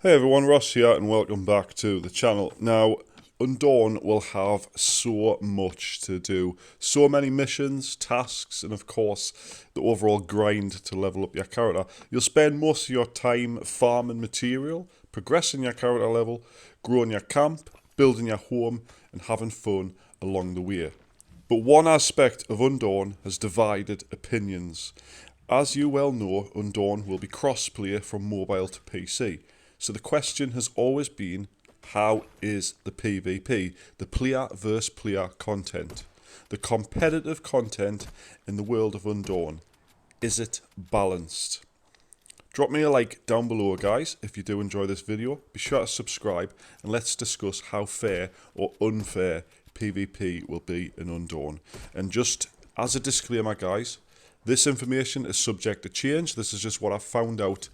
Hey everyone, Ross here and welcome back to the channel. Now, Undawn will have so much to do. So many missions, tasks, and of course, the overall grind to level up your character. You'll spend most of your time farming material, progressing your character level, growing your camp, building your home, and having fun along the way. But one aspect of Undawn has divided opinions. As you well know, Undawn will be crossplay from mobile to PC. So the question has always been, how is the PvP, the player versus player content, the competitive content in the world of Undawn, is it balanced? Drop me a like down below, guys, if you do enjoy this video. Be sure to subscribe and let's discuss how fair or unfair PvP will be in Undawn. And just as a disclaimer, guys, this information is subject to change. This is just what I've found out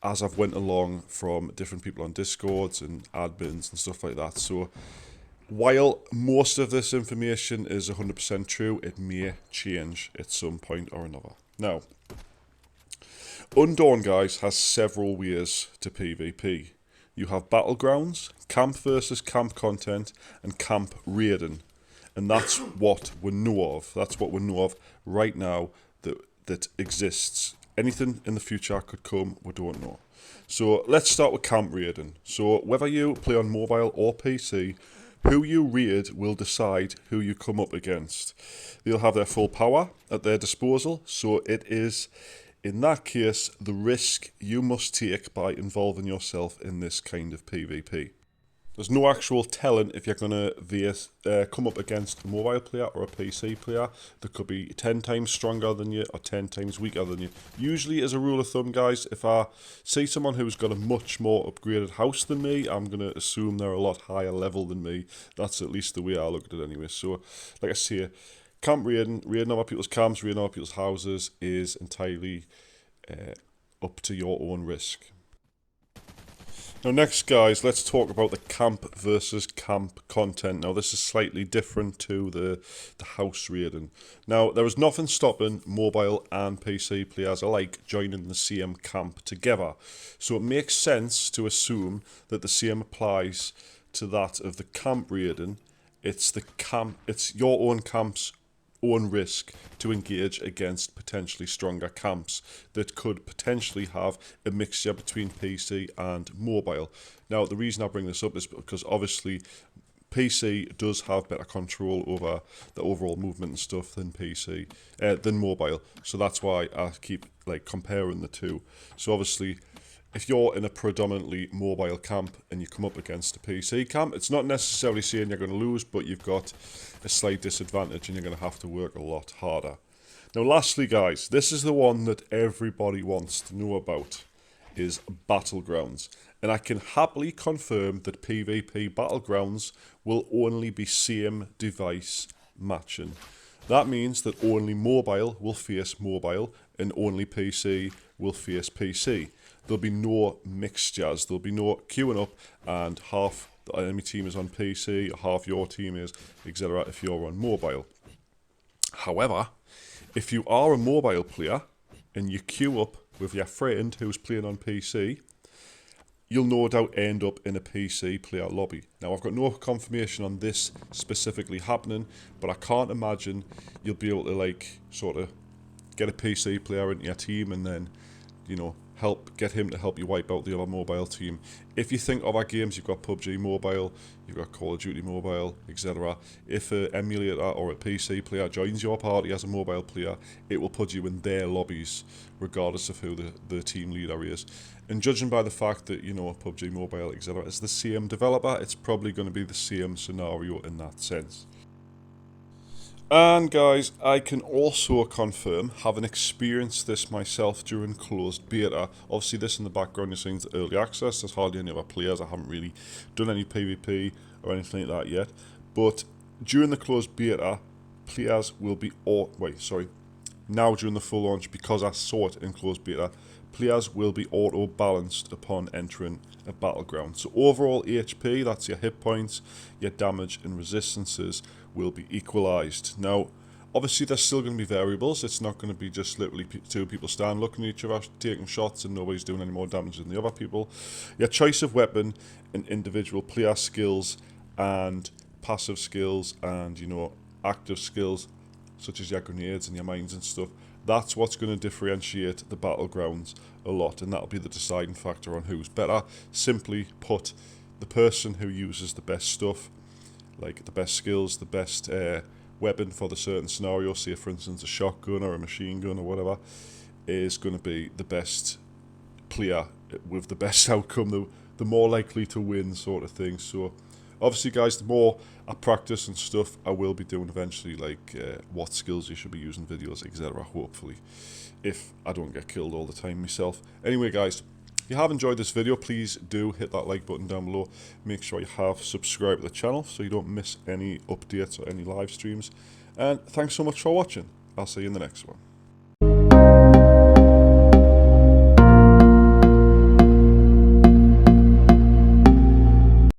as I've went along from different people on Discords and admins and stuff like that. So while most of this information is 100% true, it may change at some point or another. Now, Undawn, guys, has several ways to PvP. You have battlegrounds, camp versus camp content, and camp raiding. And that's what we know of. That's what we know of right now that exists. Anything in the future could come, we don't know. So let's start with camp raiding. So whether you play on mobile or PC, who you raid will decide who you come up against. They'll have their full power at their disposal, so it is, in that case, the risk you must take by involving yourself in this kind of PvP. There's no actual telling if you're going to come up against a mobile player or a PC player that could be 10 times stronger than you or 10 times weaker than you. Usually, as a rule of thumb, guys, if I see someone who's got a much more upgraded house than me, I'm going to assume they're a lot higher level than me. That's at least the way I look at it anyway. So, like I say, camp raiding other people's camps, raiding other people's houses is entirely up to your own risk. Now next, guys, let's talk about the camp versus camp content. Now this is slightly different to the house raiding. Now there is nothing stopping mobile and PC players alike joining the same camp together. So it makes sense to assume that the same applies to that of the camp raiding. It's your own camp's own risk to engage against potentially stronger camps that could potentially have a mixture between PC and mobile. Now, the reason I bring this up is because obviously PC does have better control over the overall movement and stuff than than mobile. So that's why I keep comparing the two. So obviously, if you're in a predominantly mobile camp and you come up against a PC camp, it's not necessarily saying you're going to lose, but you've got a slight disadvantage and you're going to have to work a lot harder. Now lastly, guys, this is the one that everybody wants to know about, is battlegrounds. And I can happily confirm that PvP battlegrounds will only be same device matching. That means that only mobile will face mobile and only PC will face PC. There'll be no mixtures. There'll be no queuing up and half the enemy team is on PC, half your team is, etc. if you're on mobile. However, if you are a mobile player and you queue up with your friend who's playing on PC, you'll no doubt end up in a PC player lobby. Now, I've got no confirmation on this specifically happening, but I can't imagine you'll be able to sort of get a PC player into your team and then, get him to help you wipe out the other mobile team. If you think of our games, you've got PUBG Mobile, you've got Call of Duty Mobile, etc. If an emulator or a PC player joins your party as a mobile player, it will put you in their lobbies, regardless of who the team leader is. And judging by the fact that, PUBG Mobile, etc. is the same developer, it's probably going to be the same scenario in that sense. And guys, I can also confirm, having experienced this myself during closed beta, obviously this in the background you're seeing the early access, there's hardly any other players, I haven't really done any PvP or anything like that yet, but during the closed beta, players will be, now during the full launch, because I saw it in closed beta, players will be auto-balanced upon entering a battleground. So overall HP, that's your hit points, your damage and resistances, will be equalised. Now, Obviously, there's still going to be variables. It's not going to be just literally two people stand looking at each other, taking shots, and nobody's doing any more damage than the other people. Your choice of weapon and individual player skills and passive skills and, you know, active skills, such as your grenades and your mines and stuff, that's what's going to differentiate the battlegrounds a lot, and that'll be the deciding factor on who's better. Simply put, the person who uses the best stuff, like the best skills, the best weapon for the certain scenario, say for instance a shotgun or a machine gun or whatever, is going to be the best player with the best outcome, the more likely to win sort of thing. So obviously guys, the more I practice and stuff, I will be doing eventually, like what skills you should be using, videos, etc, hopefully, if I don't get killed all the time myself. Anyway guys, if you have enjoyed this video, please do hit that like button down below. Make sure you have subscribed to the channel so you don't miss any updates or any live streams. And thanks so much for watching. I'll see you in the next one.